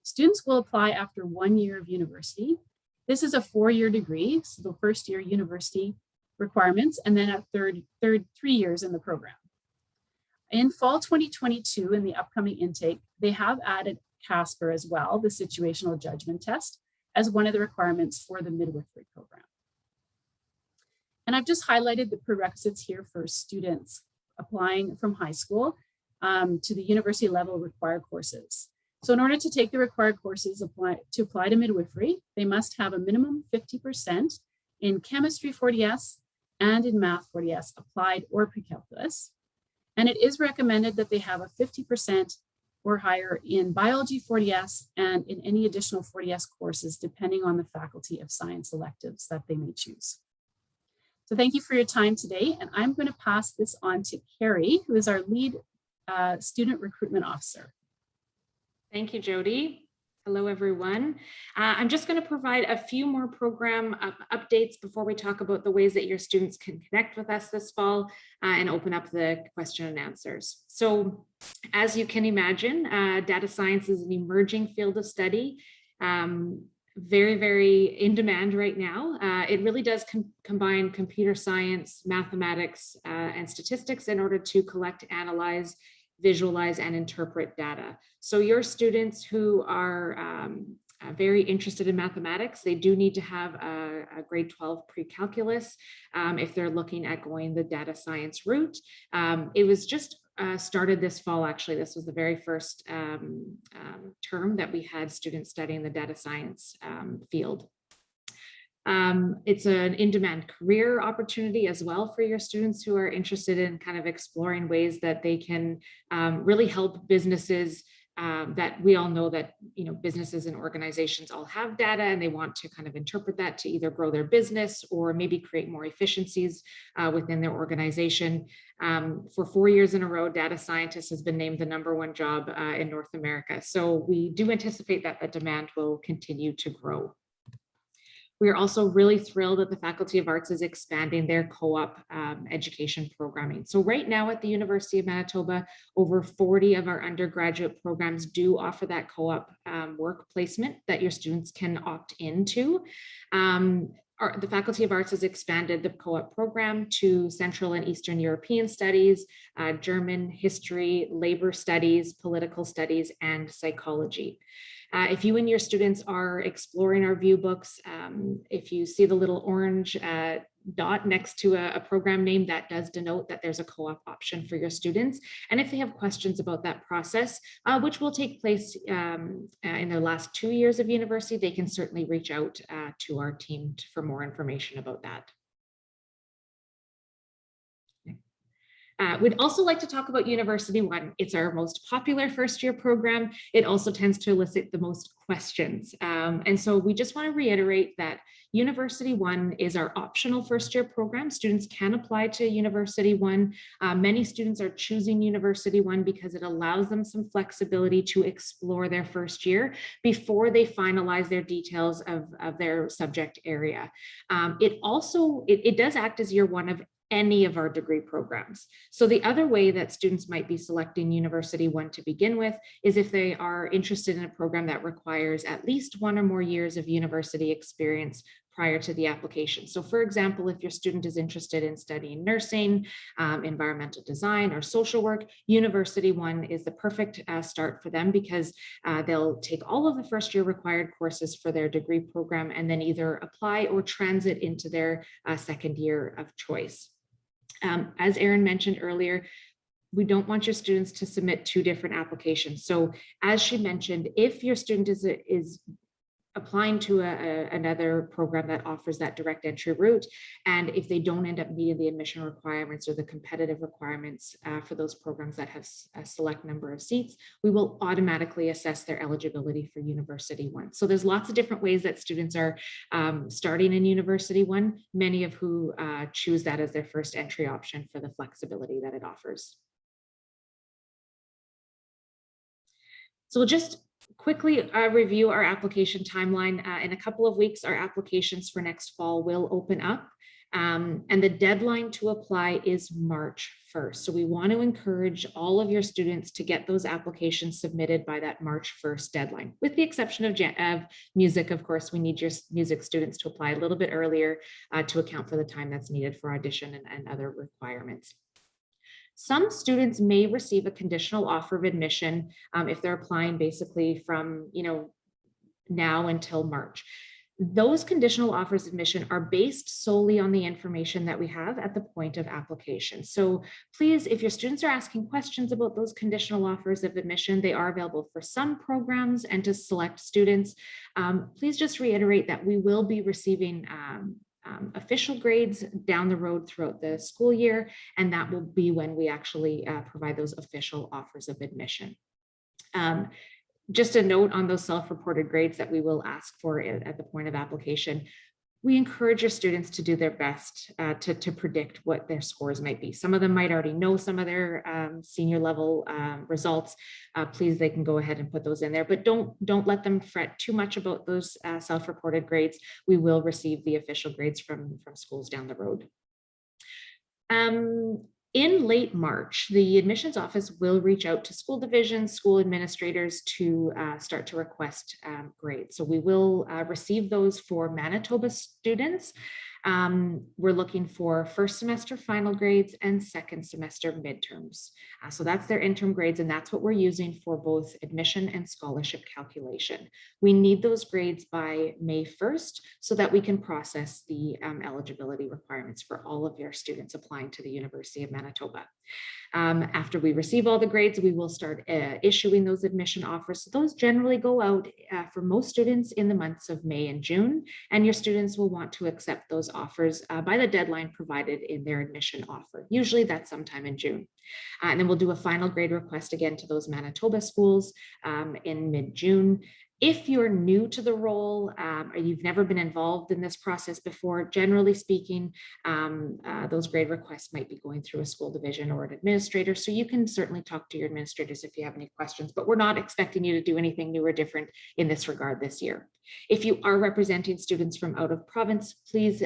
Students will apply after 1 year of university. This is a 4-year degree, so the first year university requirements, and then a third 3 years in the program. In fall 2022, in the upcoming intake, they have added CASPER as well, the situational judgment test, as one of the requirements for the midwifery program. And I've just highlighted the prerequisites here for students applying from high school to the university level required courses. So in order to take the required courses to apply to midwifery, they must have a minimum 50% in chemistry 40S and in math 40S applied or pre-calculus. And it is recommended that they have a 50% or higher in biology 40S and in any additional 40S courses, depending on the faculty of science electives that they may choose. So thank you for your time today. And I'm going to pass this on to Carrie, who is our lead student recruitment officer. Thank you, Jody. Hello, everyone. I'm just going to provide a few more program updates before we talk about the ways that your students can connect with us this fall and open up the question and answers. So as you can imagine, data science is an emerging field of study, very, very in demand right now. It really does combine computer science, mathematics, and statistics in order to collect, analyze, visualize, and interpret data. So your students who are very interested in mathematics, they do need to have a grade 12 pre-calculus if they're looking at going the data science route. It was just started this fall, actually. This was the very first term that we had students studying the data science field. It's an in-demand career opportunity as well for your students who are interested in kind of exploring ways that they can really help businesses that we all know that, you know, businesses and organizations all have data and they want to kind of interpret that to either grow their business or maybe create more efficiencies within their organization. For 4 years in a row, data scientist has been named the #1 job in North America. So we do anticipate that the demand will continue to grow. We are also really thrilled that the Faculty of Arts is expanding their co-op education programming. So right now at the University of Manitoba, over 40 of our undergraduate programs do offer that co-op work placement that your students can opt into. The Faculty of Arts has expanded the co-op program to Central and Eastern European Studies, German, History, Labor Studies, Political Studies, and Psychology. If you and your students are exploring our view books, if you see the little orange dot next to a program name, that does denote that there's a co-op option for your students. And if they have questions about that process, which will take place in their last 2 years of university, they can certainly reach out to our team for more information about that. We'd also like to talk about University One. It's our most popular first-year program. It also tends to elicit the most questions. And so we just want to reiterate that University One is our optional first-year program. Students can apply to University One. Many students are choosing University One because it allows them some flexibility to explore their first year before they finalize their details of their subject area. It does act as year one of any of our degree programs. So the other way that students might be selecting University One to begin with is if they are interested in a program that requires at least 1 or more years of university experience prior to the application. So for example, if your student is interested in studying nursing, environmental design, or social work, University One is the perfect start for them, because they'll take all of the first year required courses for their degree program and then either apply or transit into their second year of choice. As Erin mentioned earlier, we don't want your students to submit 2 different applications. So as she mentioned, if your student is applying to another program that offers that direct entry route, and if they don't end up meeting the admission requirements or the competitive requirements for those programs that have a select number of seats, we will automatically assess their eligibility for University One. So there's lots of different ways that students are starting in University One, many of who choose that as their first entry option for the flexibility that it offers. So we'll just quickly review our application timeline. In a couple of weeks, our applications for next fall will open up, and the deadline to apply is March 1st. So we want to encourage all of your students to get those applications submitted by that March 1st deadline, with the exception of music. Of course, we need your music students to apply a little bit earlier to account for the time that's needed for audition and other requirements. Some students may receive a conditional offer of admission if they're applying basically from now until March. Those conditional offers of admission are based solely on the information that we have at the point of application. So please, if your students are asking questions about those conditional offers of admission, they are available for some programs and to select students. Please just reiterate that we will be receiving official grades down the road throughout the school year, and that will be when we actually provide those official offers of admission. Just a note on those self-reported grades that we will ask for at the point of application. We encourage your students to do their best to predict what their scores might be. Some of them might already know some of their senior level results. Please, they can go ahead and put those in there, but don't let them fret too much about those self-reported grades. We will receive the official grades from schools down the road. In late March, the admissions office will reach out to school divisions, school administrators to start to request grades. So we will receive those for Manitoba students. We're looking for first semester final grades and second semester midterms. So that's their interim grades, and that's what we're using for both admission and scholarship calculation. We need those grades by May 1st so that we can process the eligibility requirements for all of your students applying to the University of Manitoba. After we receive all the grades, we will start issuing those admission offers. So those generally go out for most students in the months of May and June, and your students will want to accept those offers by the deadline provided in their admission offer. Usually that's sometime in June. And then we'll do a final grade request again to those Manitoba schools in mid-June. If you're new to the role or you've never been involved in this process before, generally speaking, those grade requests might be going through a school division or an administrator. So you can certainly talk to your administrators if you have any questions, but we're not expecting you to do anything new or different in this regard this year. If you are representing students from out of province, please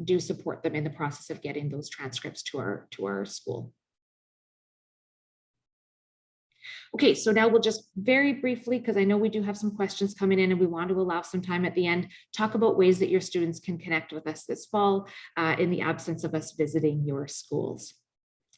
do support them in the process of getting those transcripts to our school. Okay, so now we'll just very briefly, because I know we do have some questions coming in and we want to allow some time at the end, talk about ways that your students can connect with us this fall in the absence of us visiting your schools.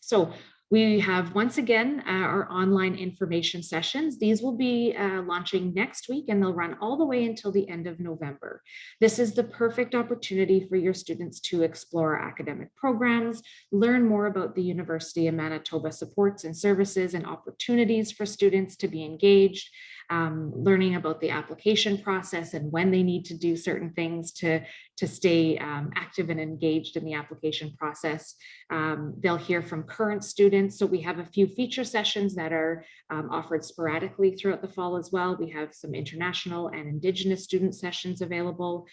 So We have once again our online information sessions. These will be launching next week, and they'll run all the way until the end of November. This is the perfect opportunity for your students to explore academic programs, learn more about the University of Manitoba supports and services and opportunities for students to be engaged, learning about the application process and when they need to do certain things to stay active and engaged in the application process. They'll hear from current students. So we have a few feature sessions that are offered sporadically throughout the fall as well. We have some international and Indigenous student sessions available.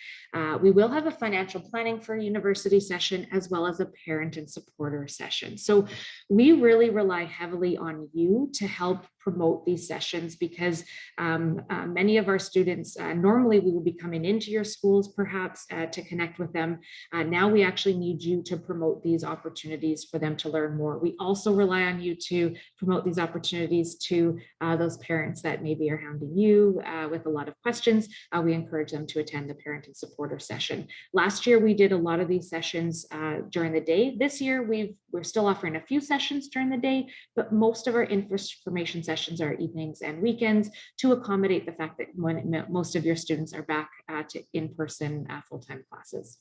We will have a financial planning for university session, as well as a parent and supporter session. So we really rely heavily on you to help promote these sessions, because many of our students, normally we will be coming into your schools perhaps to connect with them. Now we actually need you to promote these opportunities for them to learn more. We also rely on you to promote these opportunities to those parents that maybe are hounding you with a lot of questions. We encourage them to attend the parent and supporter session. Last year, we did a lot of these sessions during the day. This year, we're still offering a few sessions during the day, but most of our information sessions are evenings and weekends to accommodate the fact that when most of your students are back to in-person full-time classes.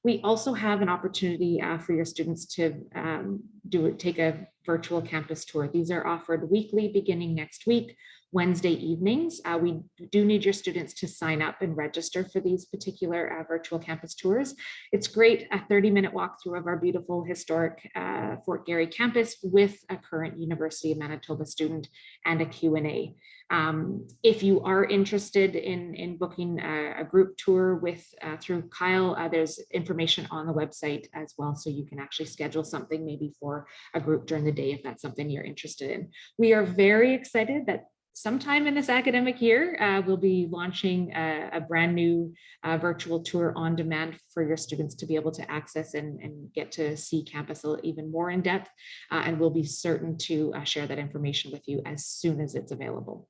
We also have an opportunity for your students to take a virtual campus tour. These are offered weekly beginning next week, Wednesday evenings. We do need your students to sign up and register for these particular virtual campus tours. It's great, a 30-minute walkthrough of our beautiful historic Fort Garry campus with a current University of Manitoba student and a Q&A. If you are interested in booking a group tour through Kyle, there's information on the website as well, so you can actually schedule something maybe for a group during the day if that's something you're interested in. We are very excited that sometime in this academic year, we'll be launching a brand new virtual tour on demand for your students to be able to access and get to see campus even more in depth. And we'll be certain to share that information with you as soon as it's available.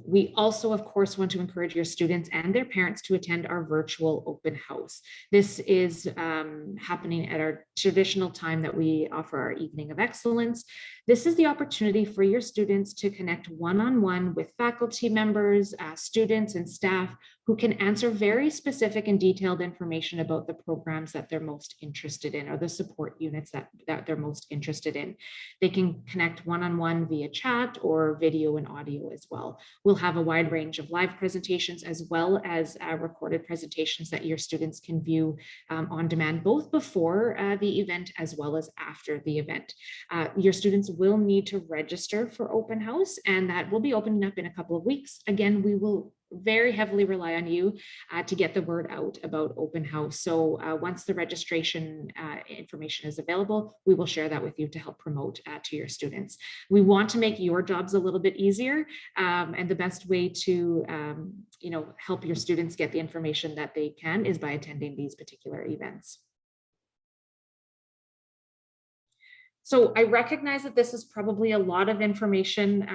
We also, of course, want to encourage your students and their parents to attend our virtual open house. This is happening at our traditional time that we offer our Evening of Excellence. This is the opportunity for your students to connect one-on-one with faculty members, students, and staff who can answer very specific and detailed information about the programs that they're most interested in, or the support units that they're most interested in. They can connect one-on-one via chat or video and audio as well. We'll have a wide range of live presentations as well as recorded presentations that your students can view on demand, both before the event as well as after the event. Your students will need to register for open house, and that will be opening up in a couple of weeks. Again, we will very heavily rely on you to get the word out about open house. So once the registration information is available, we will share that with you to help promote to your students. We want to make your jobs a little bit easier, and the best way to help your students get the information that they can is by attending these particular events. So I recognize that this is probably a lot of information.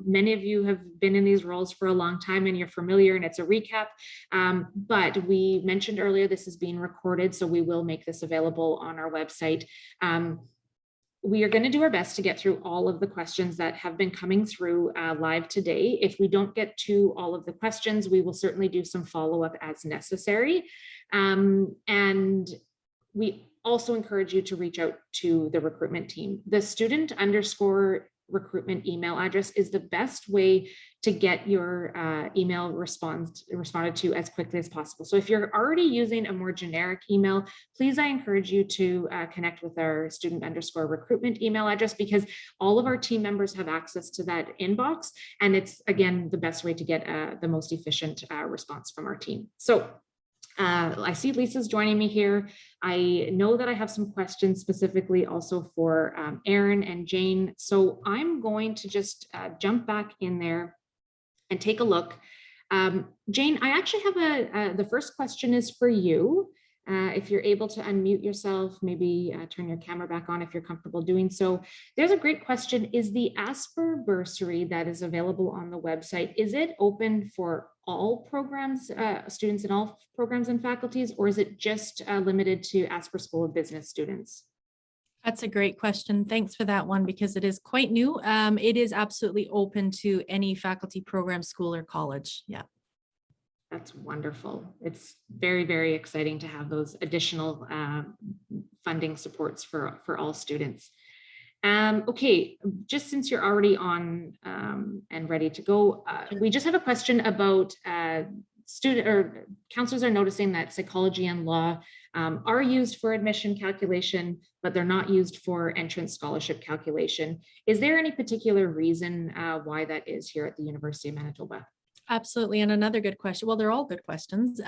Many of you have been in these roles for a long time and you're familiar, and it's a recap. But we mentioned earlier, this is being recorded, so we will make this available on our website. We are going to do our best to get through all of the questions that have been coming through live today. If we don't get to all of the questions, we will certainly do some follow-up as necessary. And we also encourage you to reach out to the recruitment team. The student_recruitment email address is the best way to get your email responded to as quickly as possible. So if you're already using a more generic email, please, I encourage you to connect with our student_recruitment email address, because all of our team members have access to that inbox. And it's, again, the best way to get the most efficient response from our team. So I see Lisa's joining me here. I know that I have some questions specifically also for Aaron and Jane. So I'm going to just jump back in there and take a look. Jane, I actually have the first question is for you. If you're able to unmute yourself, maybe turn your camera back on if you're comfortable doing so. There's a great question. Is the Asper bursary that is available on the website, is it open for all programs, students in all programs and faculties, or is it just limited to Asper School of Business students? That's a great question. Thanks for that one, because it is quite new. It is absolutely open to any faculty, program, school, or college. Yeah. That's wonderful. It's very, very exciting to have those additional funding supports for all students. Okay, just since you're already on and ready to go, we just have a question about counselors are noticing that psychology and law are used for admission calculation, but they're not used for entrance scholarship calculation. Is there any particular reason why that is here at the University of Manitoba? Absolutely. And another good question. Well, they're all good questions.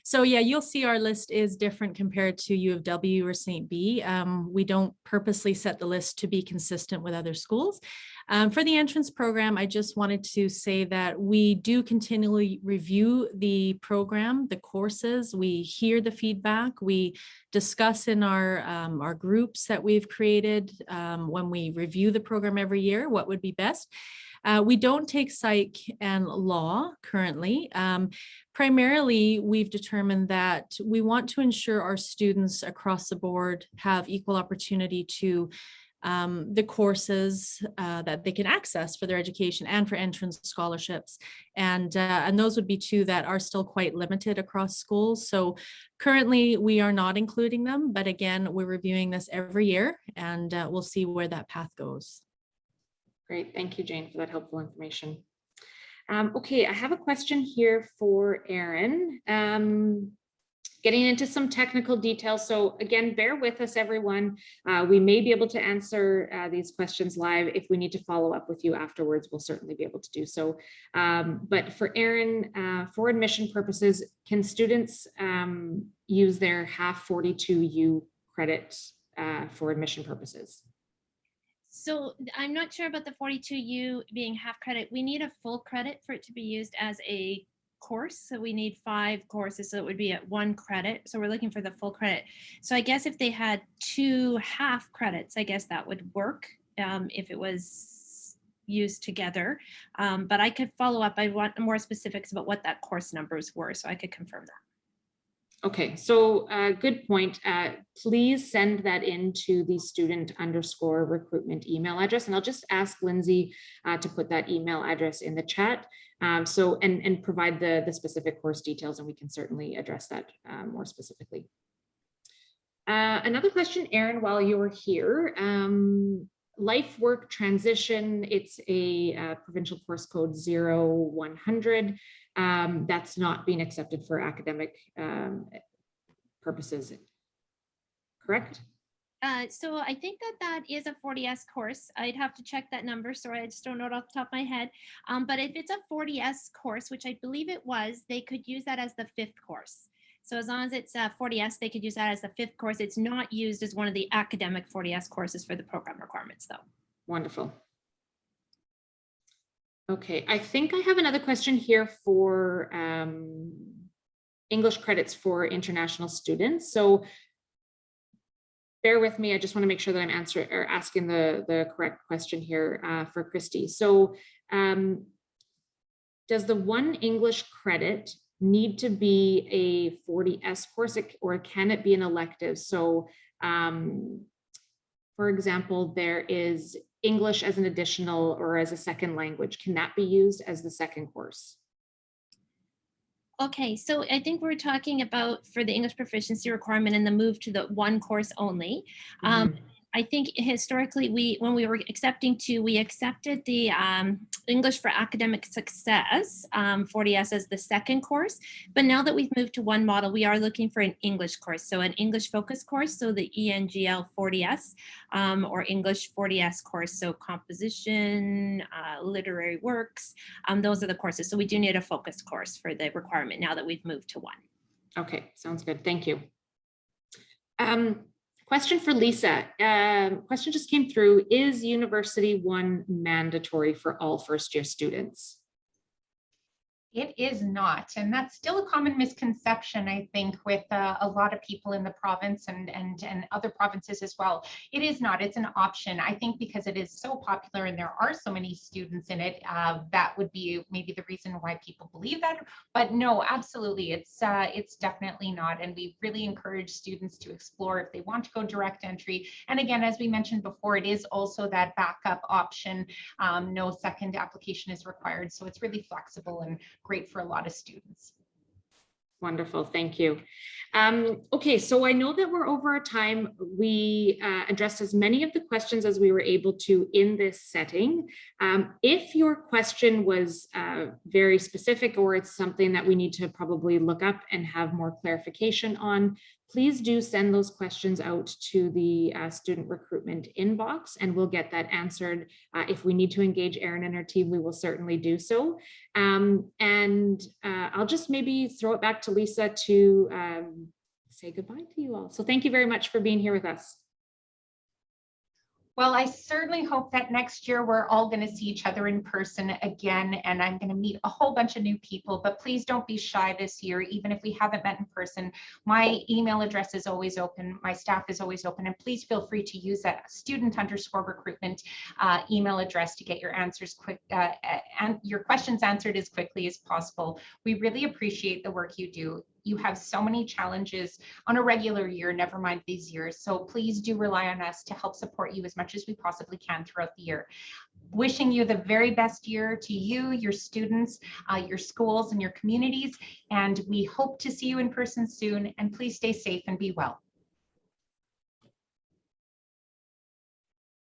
So yeah, you'll see our list is different compared to U of W or St. B. We don't purposely set the list to be consistent with other schools. For the entrance program, I just wanted to say that we do continually review the program, the courses. We hear the feedback. We discuss in our groups that we've created when we review the program every year, what would be best. We don't take psych and law currently. Primarily, we've determined that we want to ensure our students across the board have equal opportunity to the courses that they can access for their education and for entrance scholarships. And those would be two that are still quite limited across schools. So currently we are not including them, but again, we're reviewing this every year and we'll see where that path goes. Great, thank you, Jane, for that helpful information. Okay, I have a question here for Erin. Getting into some technical details. So again, bear with us, everyone. We may be able to answer these questions live. If we need to follow up with you afterwards, we'll certainly be able to do so. But for Erin, for admission purposes, can students use their half 42U credit for admission purposes? So I'm not sure about the 42U being half credit. We need a full credit for it to be used as a course. So we need 5 courses. So it would be at 1 credit. So we're looking for the full credit. So I guess if they had 2 half credits, I guess that would work if it was used together. But I could follow up. I want more specifics about what that course numbers were, so I could confirm that. Okay, so good point. Please send that into the student_recruitment email address, and I'll just ask Lindsay to put that email address in the chat. And provide the specific course details, and we can certainly address that more specifically. Another question, Erin, while you were here, life work transition, it's a provincial course code 0100. That's not being accepted for academic purposes, correct? So I think that is a 40S course. I'd have to check that number. Sorry, I just don't know it off the top of my head. But if it's a 40S course, which I believe it was, they could use that as the 5th course. So as long as it's 40S, they could use that as the 5th course. It's not used as one of the academic 40S courses for the program requirements, though. Wonderful. Okay, I think I have another question here for English credits for international students. So bear with me. I just want to make sure that I'm asking the correct question here for Christy. So does the 1 English credit need to be a 40S course, or can it be an elective? So for example, there is English as an additional or as a second language. Can that be used as the 2nd course? Okay, so I think we're talking about for the English proficiency requirement and the move to the 1 course only. I think historically, when we were accepting 2, we accepted the English for academic success, 40S as the 2nd course. But now that we've moved to 1 model, we are looking for an English course. So an English focus course, so the ENGL 40S or English 40S course. So composition, literary works, those are the courses. So we do need a focus course for the requirement now that we've moved to 1. Okay, sounds good. Thank you. Question for Lisa. Question just came through. Is University 1 mandatory for all first-year students? It is not, and that's still a common misconception, I think, with a lot of people in the province and other provinces as well. It is not. It's an option. I think because it is so popular and there are so many students in it, that would be maybe the reason why people believe that. But no, absolutely, it's definitely not. And we really encourage students to explore if they want to go direct entry. And again, as we mentioned before, it is also that backup option. No second application is required, so it's really flexible and great for a lot of students. Wonderful, thank you. Okay, so I know that we're over our time. We addressed as many of the questions as we were able to in this setting. If your question was very specific, or it's something that we need to probably look up and have more clarification on, please do send those questions out to the student recruitment inbox, and we'll get that answered. If we need to engage Erin and her team, we will certainly do so. I'll just maybe throw it back to Lisa to say goodbye to you all. So thank you very much for being here with us. Well, I certainly hope that next year we're all going to see each other in person again, and I'm going to meet a whole bunch of new people, but please don't be shy this year, even if we haven't met in person. My email address is always open. My staff is always open, and please feel free to use that student_recruitment email address to get your answers quick and your questions answered as quickly as possible. We really appreciate the work you do. You have so many challenges on a regular year, never mind these years. So please do rely on us to help support you as much as we possibly can throughout the year. Wishing you the very best year to you, your students, your schools, and your communities. And we hope to see you in person soon. And please stay safe and be well.